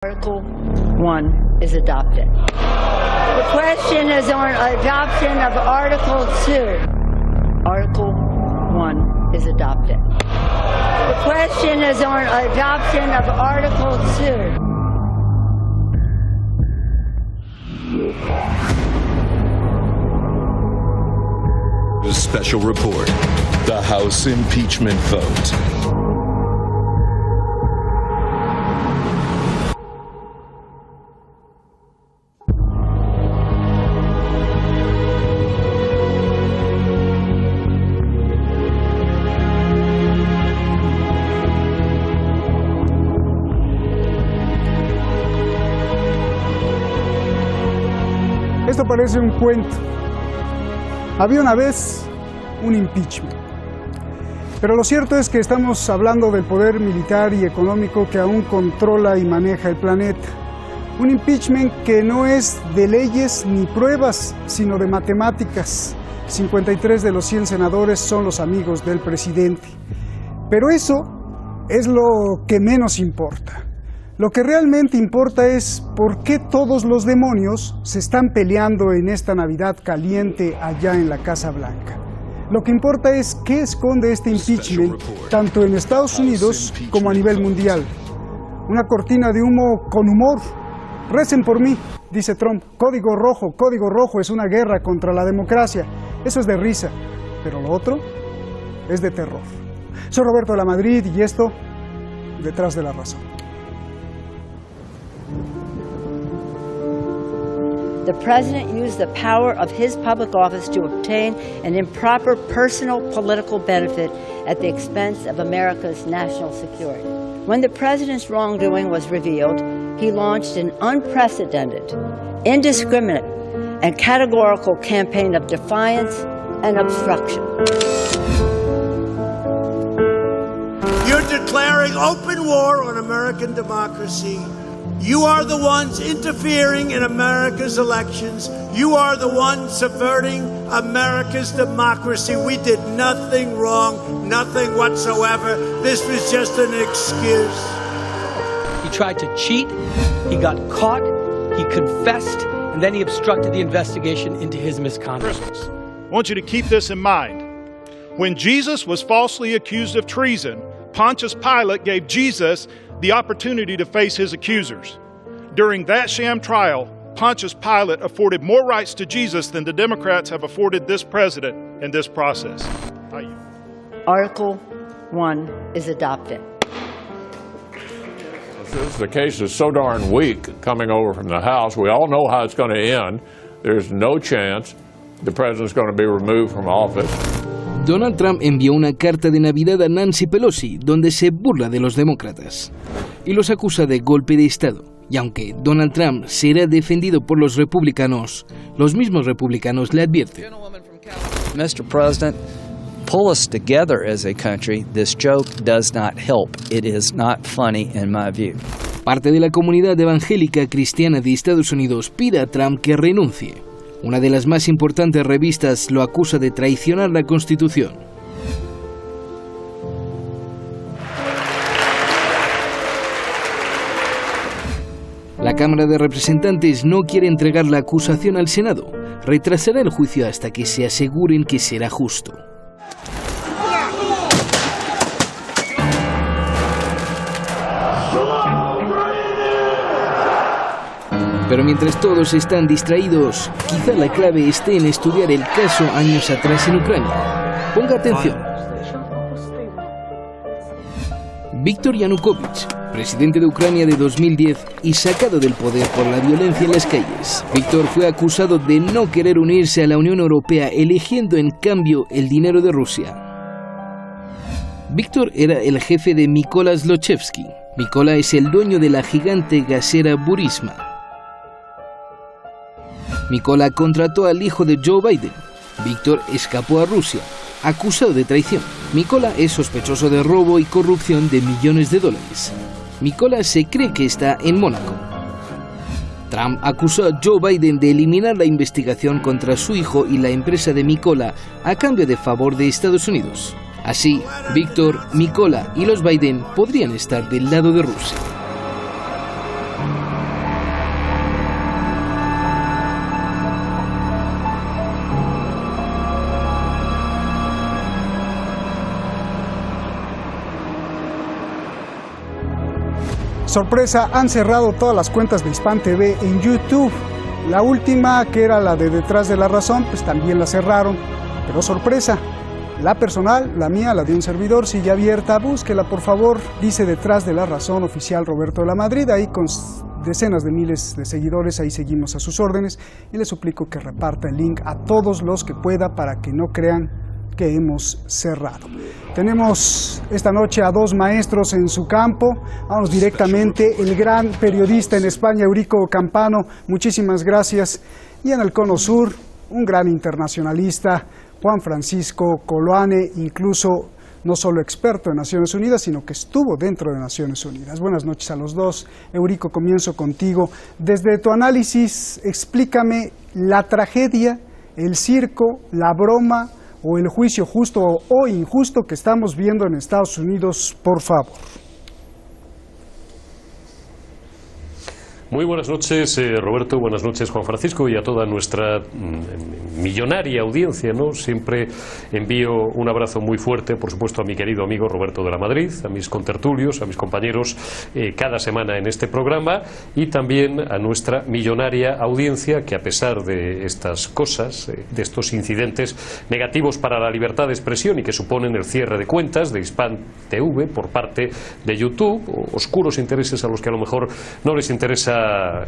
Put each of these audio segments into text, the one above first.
Article 1 is adopted. The question is on adoption of Article 2. Article 1 is adopted. The question is on adoption of Article 2. A special report, the House impeachment vote. Esto parece un cuento. Había una vez un impeachment. Pero lo cierto es que estamos hablando del poder militar y económico que aún controla y maneja el planeta. Un impeachment que no es de leyes ni pruebas, sino de matemáticas. 53 de los 100 senadores son los amigos del presidente. Pero eso es lo que menos importa. Lo que realmente importa es por qué todos los demonios se están peleando en esta Navidad caliente allá en la Casa Blanca. Lo que importa es qué esconde este impeachment, tanto en Estados Unidos como a nivel mundial. Una cortina de humo con humor. Recen por mí, dice Trump. Código rojo es una guerra contra la democracia. Eso es de risa, pero lo otro es de terror. Soy Roberto de la Madrid y esto, Detrás de la Razón. The president used the power of his public office to obtain an improper personal political benefit at the expense of America's national security. When the president's wrongdoing was revealed, he launched an unprecedented, indiscriminate, and categorical campaign of defiance and obstruction. You're declaring open war on American democracy. You are the ones interfering in America's elections. You are the ones subverting America's democracy. We did nothing wrong, nothing whatsoever. This was just an excuse. He tried to cheat, he got caught, he confessed, and then he obstructed the investigation into his misconduct. I want you to keep this in mind. When Jesus was falsely accused of treason, Pontius Pilate gave Jesus the opportunity to face his accusers. During that sham trial, Pontius Pilate afforded more rights to Jesus than the Democrats have afforded this president in this process. Article 1 is adopted. The case is so darn weak coming over from the House. We all know how it's going to end. There's no chance the president's going to be removed from office. Donald Trump envió una carta de Navidad a Nancy Pelosi donde se burla de los demócratas y los acusa de golpe de Estado. Y aunque Donald Trump será defendido por los republicanos, los mismos republicanos le advierten. Mr. President, pull us together as a country. This joke does not help. It is not funny in my view. Parte de la comunidad evangélica cristiana de Estados Unidos pide a Trump que renuncie. Una de las más importantes revistas lo acusa de traicionar la Constitución. La Cámara de Representantes no quiere entregar la acusación al Senado. Retrasará el juicio hasta que se aseguren que será justo. Pero mientras todos están distraídos, quizá la clave esté en estudiar el caso años atrás en Ucrania. Ponga atención. Viktor Yanukovych, presidente de Ucrania de 2010 y sacado del poder por la violencia en las calles. Viktor fue acusado de no querer unirse a la Unión Europea, eligiendo en cambio el dinero de Rusia. Viktor era el jefe de Mykola Zlochevsky. Mykola es el dueño de la gigante gasera Burisma. Mykola contrató al hijo de Joe Biden. Viktor escapó a Rusia, acusado de traición. Mykola es sospechoso de robo y corrupción de millones de dólares. Mykola se cree que está en Mónaco. Trump acusó a Joe Biden de eliminar la investigación contra su hijo y la empresa de Mykola a cambio de favor de Estados Unidos. Así, Viktor, Mykola y los Biden podrían estar del lado de Rusia. Sorpresa, han cerrado todas las cuentas de Hispan TV en YouTube. La última, que era la de Detrás de la Razón, pues también la cerraron. Pero sorpresa, la personal, la mía, la de un servidor, sigue abierta. Búsquela, por favor. Dice Detrás de la Razón, oficial Roberto de la Madrid, ahí con decenas de miles de seguidores, ahí seguimos a sus órdenes. Y le suplico que reparta el link a todos los que pueda para que no crean que hemos cerrado. Tenemos esta noche a dos maestros en su campo. Vamos directamente, el gran periodista en España, Eurico Campano, muchísimas gracias. Y en el Cono Sur, un gran internacionalista, Juan Francisco Coloane, incluso no solo experto en Naciones Unidas, sino que estuvo dentro de Naciones Unidas. Buenas noches a los dos. Eurico, comienzo contigo. Desde tu análisis, explícame la tragedia, el circo, la broma o el juicio justo o injusto que estamos viendo en Estados Unidos, por favor. Muy buenas noches, Roberto, buenas noches, Juan Francisco, y a toda nuestra millonaria audiencia, ¿no? Siempre envío un abrazo muy fuerte, por supuesto, a mi querido amigo Roberto de la Madrid, a mis contertulios, a mis compañeros cada semana en este programa, y también a nuestra millonaria audiencia que, a pesar de estas cosas, de estos incidentes negativos para la libertad de expresión y que suponen el cierre de cuentas de Hispan TV por parte de YouTube, oscuros intereses a los que a lo mejor no les interesa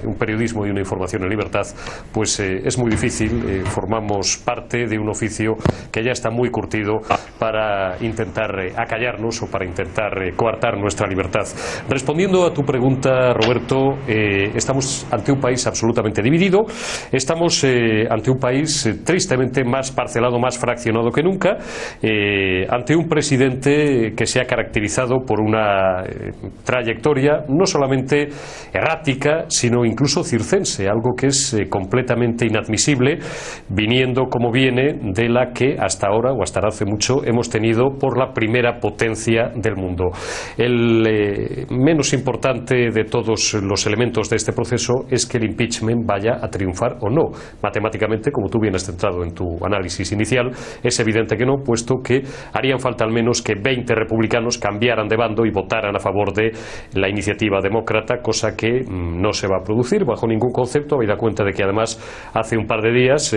un periodismo y una información en libertad, pues es muy difícil. Formamos parte de un oficio que ya está muy curtido para intentar acallarnos o para intentar coartar nuestra libertad. Respondiendo a tu pregunta, Roberto, estamos ante un país absolutamente dividido, estamos ante un país tristemente más parcelado, más fraccionado que nunca, ante un presidente que se ha caracterizado por una trayectoria no solamente errática, sino incluso circense, algo que es completamente inadmisible, viniendo como viene de la que hasta ahora o hasta hace mucho hemos tenido por la primera potencia del mundo. El menos importante de todos los elementos de este proceso es que el impeachment vaya a triunfar o no. Matemáticamente, como tú bien has centrado en tu análisis inicial, es evidente que no, puesto que harían falta al menos que 20 republicanos cambiaran de bando y votaran a favor de la iniciativa demócrata, cosa que no se va a producir bajo ningún concepto, habida cuenta de que además hace un par de días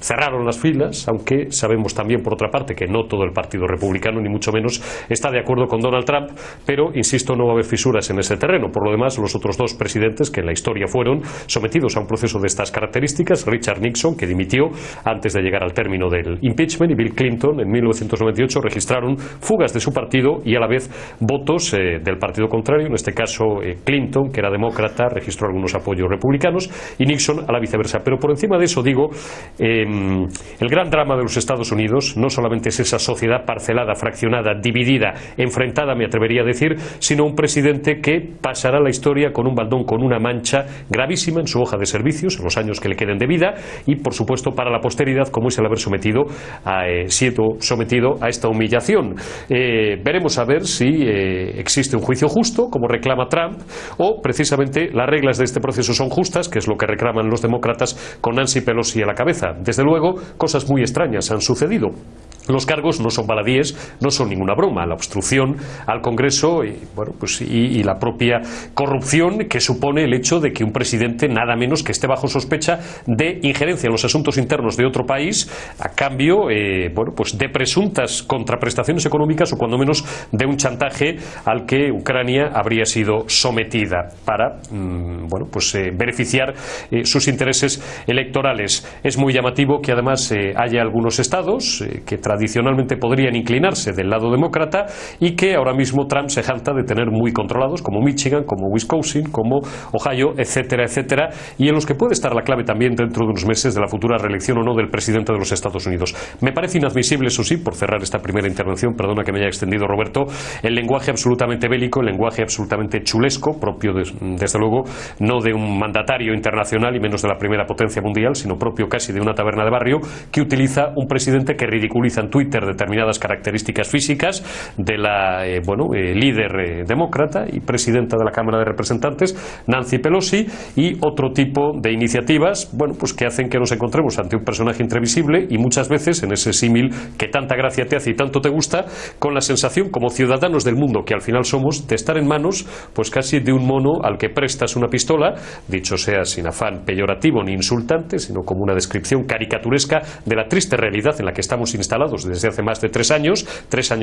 cerraron las filas, aunque sabemos también por otra parte que no todo el Partido Republicano ni mucho menos está de acuerdo con Donald Trump, pero insisto, no va a haber fisuras en ese terreno. Por lo demás, los otros dos presidentes que en la historia fueron sometidos a un proceso de estas características, Richard Nixon, que dimitió antes de llegar al término del impeachment, y Bill Clinton en 1998, registraron fugas de su partido y a la vez votos del partido contrario, en este caso Clinton, que era demócrata, registró algunos apoyos republicanos, y Nixon a la viceversa. Pero por encima de eso digo, el gran drama de los Estados Unidos no solamente es esa sociedad parcelada, fraccionada, dividida, enfrentada, me atrevería a decir, sino un presidente que pasará la historia con un baldón, con una mancha gravísima en su hoja de servicios, en los años que le queden de vida, y por supuesto para la posteridad, como es el haber sido sometido a esta humillación. Veremos a ver si existe un juicio justo, como reclama Trump, o precisamente las reglas de este proceso son justas, que es lo que reclaman los demócratas con Nancy Pelosi a la cabeza. Desde luego, cosas muy extrañas han sucedido. Los cargos no son baladíes, no son ninguna broma. La obstrucción al Congreso y la propia corrupción que supone el hecho de que un presidente nada menos que esté bajo sospecha de injerencia en los asuntos internos de otro país a cambio de presuntas contraprestaciones económicas o cuando menos de un chantaje al que Ucrania habría sido sometida para beneficiar sus intereses electorales. Es muy llamativo que además haya algunos estados que tradicionalmente podrían inclinarse del lado demócrata y que ahora mismo Trump se jacta de tener muy controlados, como Michigan, como Wisconsin, como Ohio, etcétera, etcétera, y en los que puede estar la clave también dentro de unos meses de la futura reelección o no del presidente de los Estados Unidos. Me parece inadmisible, eso sí, por cerrar esta primera intervención, perdona que me haya extendido, Roberto, el lenguaje absolutamente bélico, el lenguaje absolutamente chulesco, propio desde luego no de un mandatario internacional y menos de la primera potencia mundial, sino propio casi de una taberna de barrio, que utiliza un presidente que ridiculiza en Twitter determinadas características físicas de la líder demócrata y presidenta de la Cámara de Representantes, Nancy Pelosi, y otro tipo de iniciativas, pues que hacen que nos encontremos ante un personaje imprevisible y muchas veces en ese símil que tanta gracia te hace y tanto te gusta, con la sensación como ciudadanos del mundo que al final somos, de estar en manos pues casi de un mono al que prestas una pistola, dicho sea sin afán peyorativo ni insultante, sino como una descripción caricaturesca de la triste realidad en la que estamos instalados desde hace más de 3 años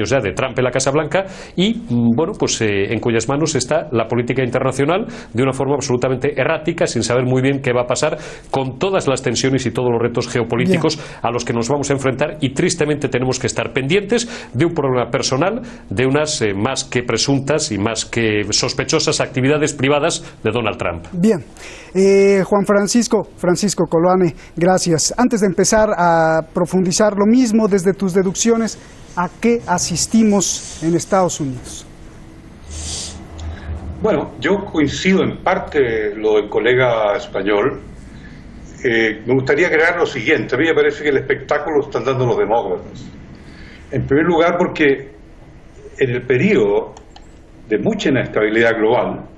ya de Trump en la Casa Blanca, y en cuyas manos está la política internacional de una forma absolutamente errática, sin saber muy bien qué va a pasar con todas las tensiones y todos los retos geopolíticos a los que nos vamos a enfrentar, y tristemente tenemos que estar pendientes de un problema personal, de unas más que presuntas y más que sospechosas actividades privadas de Donald Trump. Bien. Juan Francisco Coloane, gracias. Antes de empezar a profundizar lo mismo desde tus deducciones, ¿a qué asistimos en Estados Unidos? Bueno, yo coincido en parte lo del colega español. Me gustaría agregar lo siguiente. A mí me parece que el espectáculo lo están dando los demócratas. En primer lugar porque en el periodo de mucha inestabilidad global,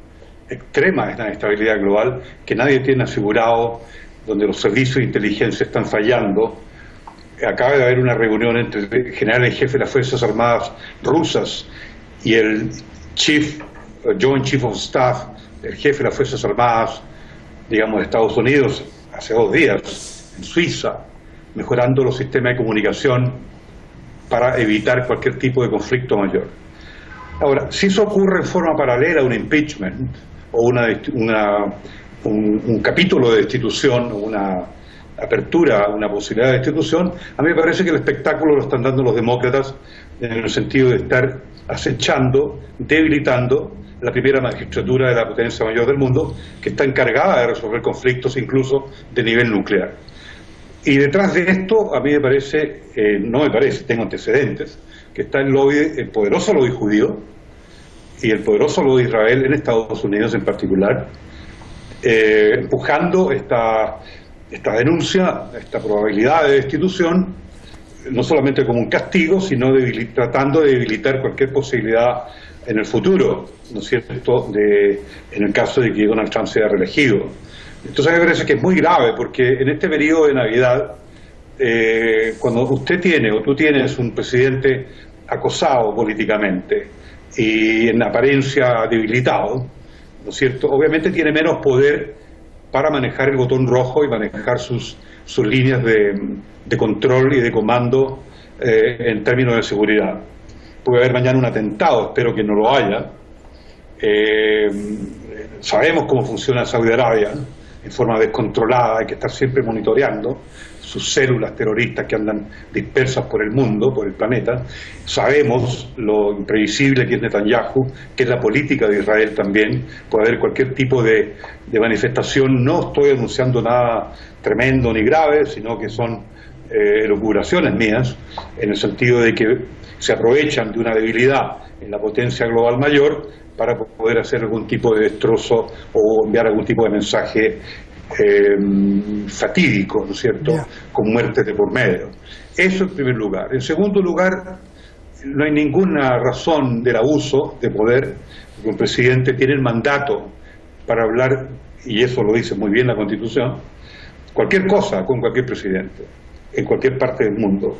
extrema inestabilidad global, que nadie tiene asegurado, donde los servicios de inteligencia están fallando, acaba de haber una reunión entre el general en jefe de las Fuerzas Armadas rusas y el Joint Chief of Staff, el jefe de las Fuerzas Armadas, digamos, de Estados Unidos, hace 2 días, en Suiza, mejorando los sistemas de comunicación para evitar cualquier tipo de conflicto mayor. Ahora, si eso ocurre en forma paralela a un impeachment o un capítulo de destitución o una apertura, una posibilidad de destitución, a mí me parece que el espectáculo lo están dando los demócratas en el sentido de estar acechando, debilitando la primera magistratura de la potencia mayor del mundo, que está encargada de resolver conflictos incluso de nivel nuclear. Y detrás de esto, a mí me parece, tengo antecedentes, que está el poderoso lobby judío y el poderoso lobby de Israel en Estados Unidos en particular, empujando esta denuncia, esta probabilidad de destitución, no solamente como un castigo, sino tratando de debilitar cualquier posibilidad en el futuro, ¿no es cierto?, en el caso de que Donald Trump sea reelegido. Entonces a mí me parece que es muy grave, porque en este periodo de Navidad, cuando tú tienes un presidente acosado políticamente y en apariencia debilitado, ¿no es cierto?, obviamente tiene menos poder para manejar el botón rojo y manejar sus líneas de control y de comando en términos de seguridad. Puede haber mañana un atentado, espero que no lo haya. Sabemos cómo funciona Saudi Arabia en forma descontrolada, hay que estar siempre monitoreando sus células terroristas que andan dispersas por el mundo, por el planeta. Sabemos lo imprevisible que es Netanyahu, que es la política de Israel también. Puede haber cualquier tipo de manifestación. No estoy anunciando nada tremendo ni grave, sino que son elucubraciones mías, en el sentido de que se aprovechan de una debilidad en la potencia global mayor para poder hacer algún tipo de destrozo o enviar algún tipo de mensaje fatídico, ¿no es cierto?, con muertes de por medio. Eso en primer lugar. En segundo lugar, no hay ninguna razón del abuso de poder, porque un presidente tiene el mandato para hablar, y eso lo dice muy bien la Constitución, cualquier cosa con cualquier presidente, en cualquier parte del mundo.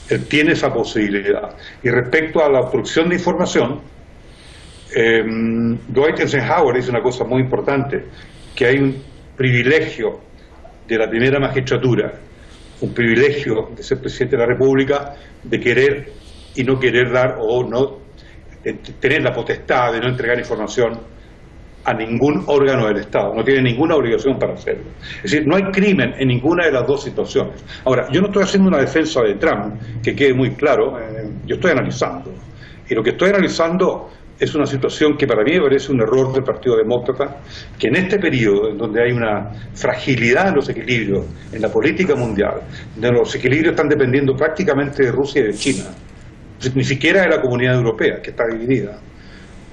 Él tiene esa posibilidad. Y respecto a la obstrucción de información, Dwight Eisenhower dice una cosa muy importante, que hay un privilegio de la primera magistratura, un privilegio de ser presidente de la República, de querer y no querer dar, o no tener la potestad de no entregar información a ningún órgano del Estado. No tiene ninguna obligación para hacerlo. Es decir, no hay crimen en ninguna de las dos situaciones. Ahora, yo no estoy haciendo una defensa de Trump, que quede muy claro, yo estoy analizando. Y lo que estoy analizando es una situación que para mí me parece un error del Partido Demócrata, que en este periodo, en donde hay una fragilidad en los equilibrios en la política mundial, donde los equilibrios están dependiendo prácticamente de Rusia y de China, ni siquiera de la Comunidad Europea, que está dividida.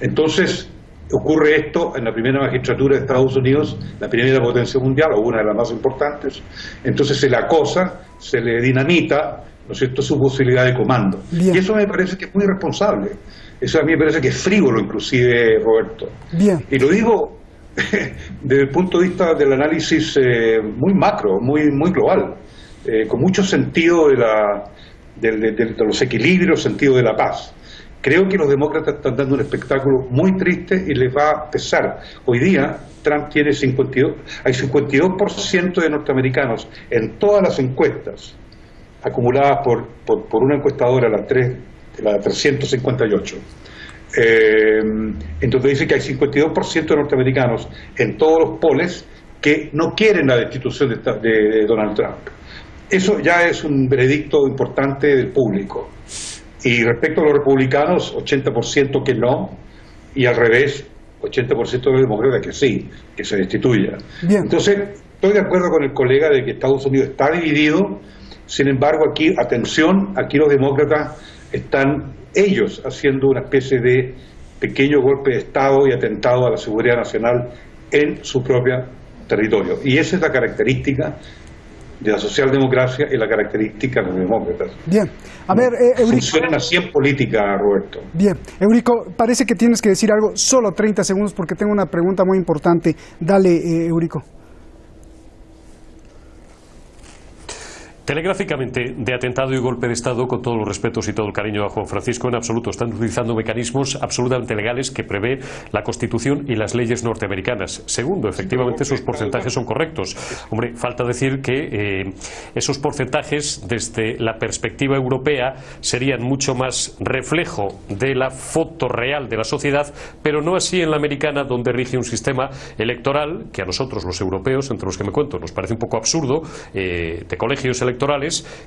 Entonces, ocurre esto en la primera magistratura de Estados Unidos, la primera potencia mundial, o una de las más importantes. Entonces se le acosa, se le dinamita ¿no es cierto?, su posibilidad de comando. Bien. Y eso me parece que es muy irresponsable. Eso a mí me parece que es frívolo, inclusive, Roberto. Bien. Y lo digo desde el punto de vista del análisis muy macro, muy global, con mucho sentido de los equilibrios, sentido de la paz. Creo que los demócratas están dando un espectáculo muy triste y les va a pesar. Hoy día Trump tiene hay 52% de norteamericanos en todas las encuestas acumuladas por una encuestadora, la 358. Entonces dice que hay 52% de norteamericanos en todos los polls que no quieren la destitución de Donald Trump. Eso ya es un veredicto importante del público. Y respecto a los republicanos, 80% que no, y al revés, 80% de los demócratas que sí, que se destituya. Bien. Entonces, estoy de acuerdo con el colega de que Estados Unidos está dividido. Sin embargo, aquí, atención, aquí los demócratas están ellos haciendo una especie de pequeño golpe de Estado y atentado a la seguridad nacional en su propio territorio. Y esa es la característica de la socialdemocracia y la característica de los demócratas. Bien. A ver, Eurico. Funcionan así en política, Roberto. Bien. Eurico, parece que tienes que decir algo, solo 30 segundos, porque tengo una pregunta muy importante. Dale, Eurico. Telegráficamente, de atentado y golpe de Estado, con todos los respetos y todo el cariño a Juan Francisco, en absoluto. Están utilizando mecanismos absolutamente legales que prevé la Constitución y las leyes norteamericanas. Segundo, efectivamente, esos porcentajes son correctos. Hombre, falta decir que esos porcentajes, desde la perspectiva europea, serían mucho más reflejo de la foto real de la sociedad, pero no así en la americana, donde rige un sistema electoral que a nosotros, los europeos, entre los que me cuento, nos parece un poco absurdo, de colegios electorales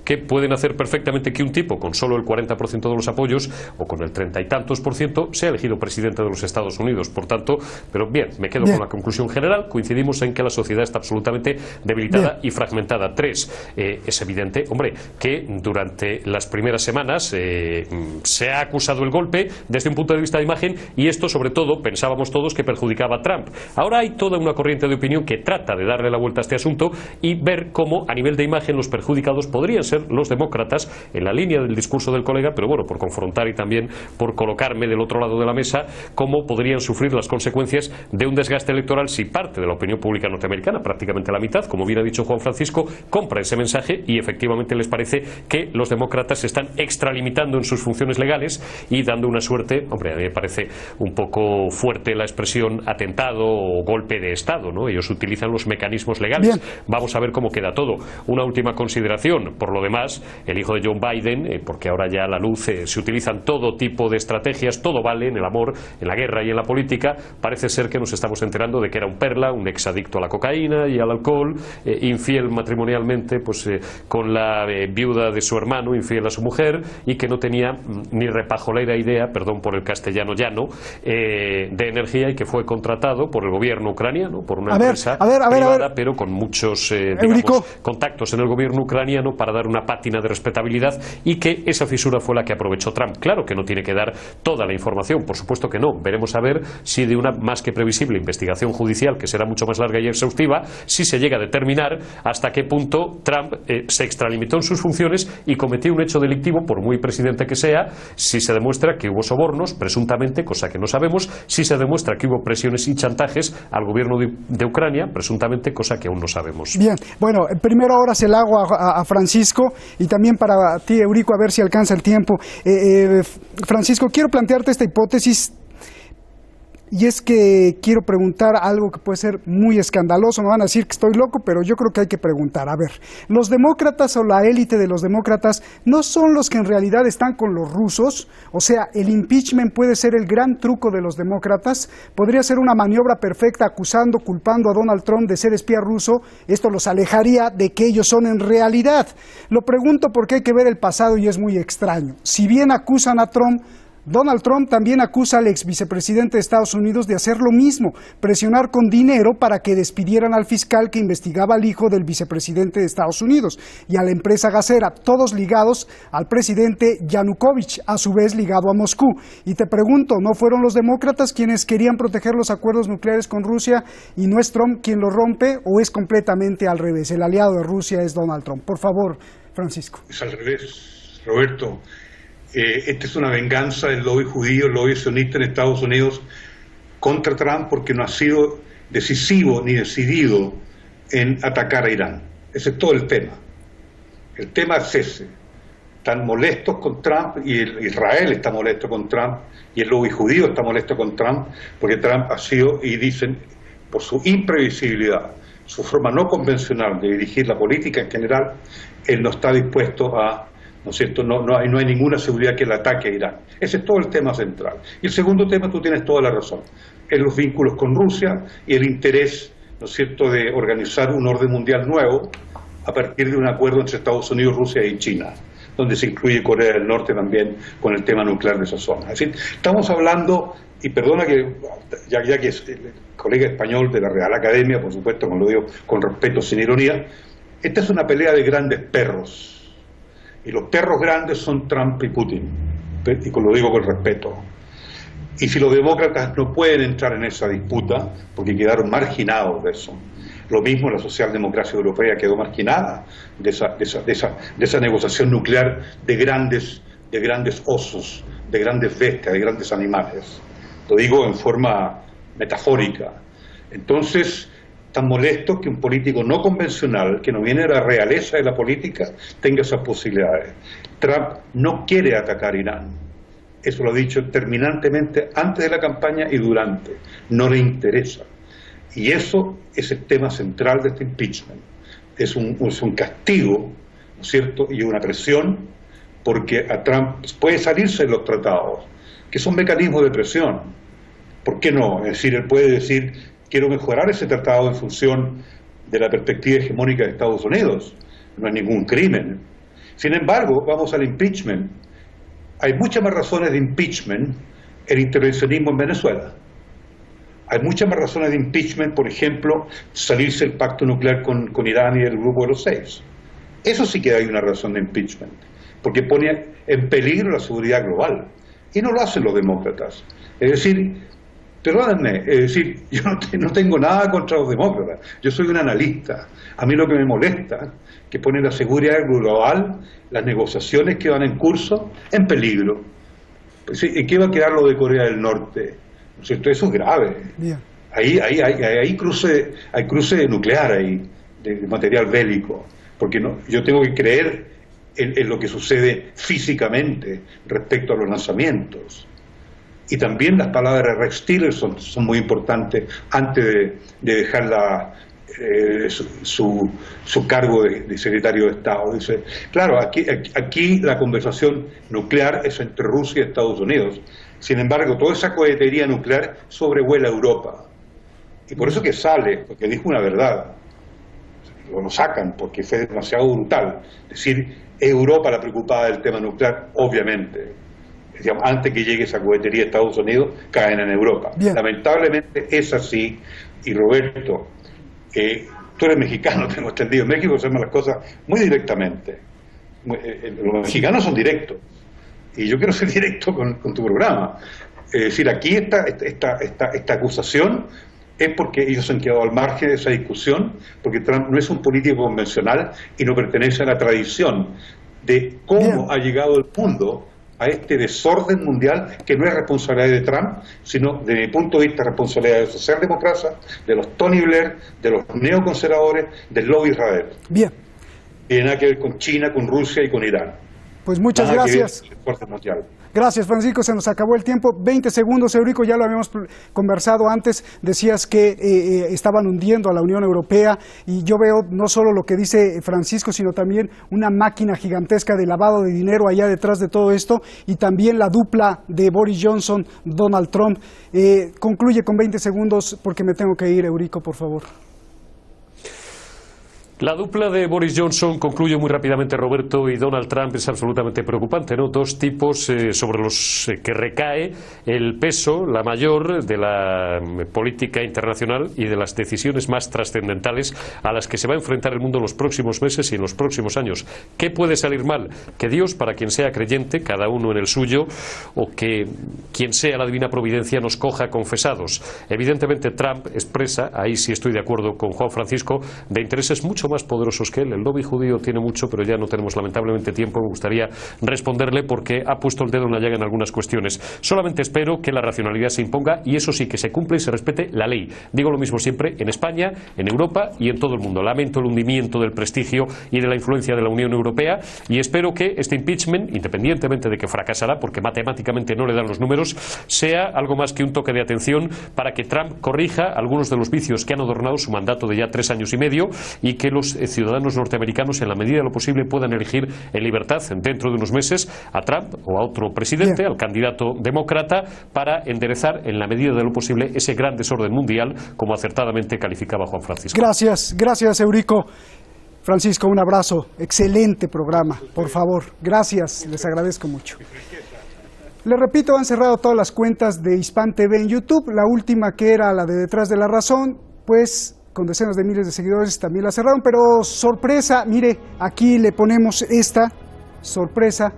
que pueden hacer perfectamente que un tipo con solo el 40% de los apoyos o con el 30 y tantos % sea elegido presidente de los Estados Unidos. Por tanto, pero bien, me quedo con la conclusión general. Coincidimos en que la sociedad está absolutamente debilitada y fragmentada. 3, es evidente, hombre, que durante las primeras semanas se ha acusado el golpe desde un punto de vista de imagen, y esto sobre todo pensábamos todos que perjudicaba a Trump. Ahora hay toda una corriente de opinión que trata de darle la vuelta a este asunto y ver cómo a nivel de imagen los perjudicados podrían ser los demócratas, en la línea del discurso del colega, pero bueno, por confrontar y también por colocarme del otro lado de la mesa, cómo podrían sufrir las consecuencias de un desgaste electoral si parte de la opinión pública norteamericana, prácticamente la mitad, como bien ha dicho Juan Francisco, compra ese mensaje y efectivamente les parece que los demócratas se están extralimitando en sus funciones legales y dando una suerte. Hombre, a mí me parece un poco fuerte la expresión atentado o golpe de Estado, ¿no? Ellos utilizan los mecanismos legales. Bien. Vamos a ver cómo queda todo. Una última consideración. Por lo demás, el hijo de Joe Biden, porque ahora ya a la luz se utilizan todo tipo de estrategias, todo vale en el amor, en la guerra y en la política. Parece ser que nos estamos enterando de que era un perla, un exadicto a la cocaína y al alcohol, infiel matrimonialmente con la viuda de su hermano, infiel a su mujer, y que no tenía ni repajolera idea, perdón por el castellano llano, de energía, y que fue contratado por el gobierno ucraniano, por una empresa privada, pero con muchos contactos en el gobierno ucraniano para dar una pátina de respetabilidad, y que esa fisura fue la que aprovechó Trump. Claro que no tiene que dar toda la información, por supuesto que no. Veremos a ver si de una más que previsible investigación judicial, que será mucho más larga y exhaustiva, si se llega a determinar hasta qué punto Trump se extralimitó en sus funciones y cometió un hecho delictivo, por muy presidente que sea, si se demuestra que hubo sobornos, presuntamente, cosa que no sabemos, si se demuestra que hubo presiones y chantajes al gobierno de Ucrania, presuntamente, cosa que aún no sabemos. Bien, bueno, primero ahora se la hago a Francisco, y también para ti, Eurico, a ver si alcanza el tiempo. Francisco, quiero plantearte esta hipótesis, y es que quiero preguntar algo que puede ser muy escandaloso. Me van a decir que estoy loco, pero yo creo que hay que preguntar. A ver, los demócratas o la élite de los demócratas no son los que en realidad están con los rusos. O sea, el impeachment puede ser el gran truco de los demócratas. Podría ser una maniobra perfecta culpando a Donald Trump de ser espía ruso. Esto los alejaría de que ellos son en realidad. Lo pregunto porque hay que ver el pasado y es muy extraño. Si bien acusan a Trump, Donald Trump también acusa al ex vicepresidente de Estados Unidos de hacer lo mismo, presionar con dinero para que despidieran al fiscal que investigaba al hijo del vicepresidente de Estados Unidos y a la empresa gasera, todos ligados al presidente Yanukovych, a su vez ligado a Moscú. Y te pregunto, ¿no fueron los demócratas quienes querían proteger los acuerdos nucleares con Rusia y no es Trump quien los rompe, o es completamente al revés? El aliado de Rusia es Donald Trump. Por favor, Francisco. Es al revés. Roberto, esta es una venganza del lobby judío, el lobby sionista en Estados Unidos contra Trump porque no ha sido decisivo ni decidido en atacar a Irán. Ese es todo el tema. El tema es ese. Están molestos con Trump y Israel está molesto con Trump y el lobby judío está molesto con Trump porque Trump ha sido, y dicen, por su imprevisibilidad, su forma no convencional de dirigir la política en general, él no está dispuesto a, ¿no es cierto?, no hay ninguna seguridad que el ataque a Irán. Ese es todo el tema central. Y el segundo tema, tú tienes toda la razón, es los vínculos con Rusia y el interés, ¿no es cierto?, de organizar un orden mundial nuevo a partir de un acuerdo entre Estados Unidos, Rusia y China, donde se incluye Corea del Norte también con el tema nuclear de esa zona. Es decir, estamos hablando, y perdona que, ya que es el colega español de la Real Academia, por supuesto, como lo digo con respeto, sin ironía, esta es una pelea de grandes perros. Y los perros grandes son Trump y Putin, y lo digo con respeto. Y si los demócratas no pueden entrar en esa disputa, porque quedaron marginados de eso, lo mismo la socialdemocracia europea quedó marginada de esa negociación nuclear de grandes osos, de grandes bestias, de grandes animales. Lo digo en forma metafórica. Entonces, tan molesto que un político no convencional, que no viene de la realeza de la política, tenga esas posibilidades. Trump no quiere atacar a Irán. Eso lo ha dicho terminantemente antes de la campaña y durante. No le interesa. Y eso es el tema central de este impeachment. Es un castigo, ¿no es cierto?, y una presión, porque a Trump puede salirse de los tratados, que son mecanismos de presión. ¿Por qué no? Es decir, él puede decir, quiero mejorar ese tratado en función de la perspectiva hegemónica de Estados Unidos. No es ningún crimen. Sin embargo, vamos al impeachment. Hay muchas más razones de impeachment el intervencionismo en Venezuela. Hay muchas más razones de impeachment, por ejemplo, salirse del pacto nuclear con Irán y el grupo de los 6. Eso sí que hay una razón de impeachment, porque pone en peligro la seguridad global. Y no lo hacen los demócratas. Es decir, perdónenme, yo no tengo nada contra los demócratas. Yo soy un analista. A mí lo que me molesta es que pone la seguridad global, las negociaciones que van en curso, en peligro. ¿En qué va a quedar lo de Corea del Norte? ¿No es cierto? Eso es grave. Bien. Ahí hay cruce nuclear ahí, de material bélico. Porque yo tengo que creer en lo que sucede físicamente respecto a los lanzamientos. Y también las palabras de Rex Tillerson son muy importantes antes de dejar su cargo de secretario de Estado. Dice, claro, aquí la conversación nuclear es entre Rusia y Estados Unidos. Sin embargo, toda esa cohetería nuclear sobrevuela Europa. Y por eso que sale, porque dijo una verdad. Lo sacan porque fue demasiado brutal. Es decir, Europa la preocupada del tema nuclear, obviamente. Digamos, antes que llegue esa cohetería de Estados Unidos, caen en Europa. Bien. Lamentablemente es así. Y Roberto, tú eres mexicano, tengo entendido. En México se hacen las cosas muy directamente. Los mexicanos son directos. Y yo quiero ser directo con tu programa. Es decir, aquí esta acusación es porque ellos se han quedado al margen de esa discusión, porque Trump no es un político convencional y no pertenece a la tradición de cómo ha llegado el mundo a este desorden mundial que no es responsabilidad de Trump, sino, desde mi punto de vista, responsabilidad de los socialdemócratas, de los Tony Blair, de los neoconservadores, del lobby Israel. Bien. Tiene nada que ver con China, con Rusia y con Irán. Pues muchas Nada que ver gracias. con el esfuerzo mundial. Gracias, Francisco, se nos acabó el tiempo. 20 segundos, Eurico, ya lo habíamos conversado antes. Decías que estaban hundiendo a la Unión Europea y yo veo no solo lo que dice Francisco, sino también una máquina gigantesca de lavado de dinero allá detrás de todo esto y también la dupla de Boris Johnson, Donald Trump. Concluye con 20 segundos porque me tengo que ir, Eurico, por favor. La dupla de Boris Johnson, concluyo muy rápidamente, Roberto, y Donald Trump es absolutamente preocupante, ¿no? Dos tipos sobre los que recae el peso, la mayor, de la política internacional y de las decisiones más trascendentales a las que se va a enfrentar el mundo en los próximos meses y en los próximos años. ¿Qué puede salir mal? Que Dios, para quien sea creyente, cada uno en el suyo, o que quien sea la divina providencia nos coja confesados. Evidentemente Trump expresa, ahí sí estoy de acuerdo con Juan Francisco, de intereses mucho más poderosos que él. El lobby judío tiene mucho, pero ya no tenemos lamentablemente tiempo. Me gustaría responderle porque ha puesto el dedo en la llaga en algunas cuestiones. Solamente espero que la racionalidad se imponga y eso sí, que se cumpla y se respete la ley. Digo lo mismo siempre en España, en Europa y en todo el mundo. Lamento el hundimiento del prestigio y de la influencia de la Unión Europea y espero que este impeachment, independientemente de que fracasará, porque matemáticamente no le dan los números, sea algo más que un toque de atención para que Trump corrija algunos de los vicios que han adornado su mandato de ya 3 años y medio y que los ciudadanos norteamericanos, en la medida de lo posible, puedan elegir en libertad dentro de unos meses a Trump o a otro presidente, al candidato demócrata, para enderezar en la medida de lo posible ese gran desorden mundial, como acertadamente calificaba Juan Francisco. Gracias Eurico. Francisco, un abrazo, excelente programa, por favor, gracias, les agradezco mucho. Les repito, han cerrado todas las cuentas de Hispan TV en YouTube, la última, que era la de Detrás de la Razón, pues con decenas de miles de seguidores también la cerraron, pero sorpresa, mire, aquí le ponemos esta sorpresa.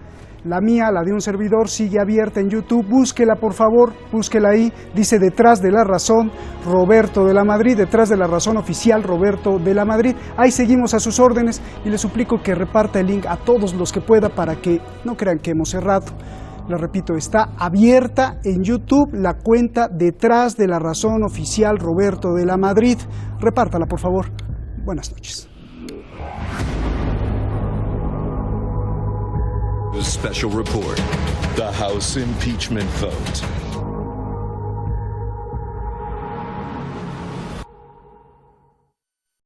La mía, la de un servidor, sigue abierta en YouTube. Búsquela, por favor, búsquela ahí. Dice Detrás de la Razón, Roberto de la Madrid. Detrás de la Razón oficial, Roberto de la Madrid. Ahí seguimos a sus órdenes y les suplico que reparta el link a todos los que pueda para que no crean que hemos cerrado. Les repito, está abierta en YouTube la cuenta Detrás de la Razón oficial, Roberto de la Madrid. Repártala, por favor. Buenas noches. The special report. The House impeachment vote.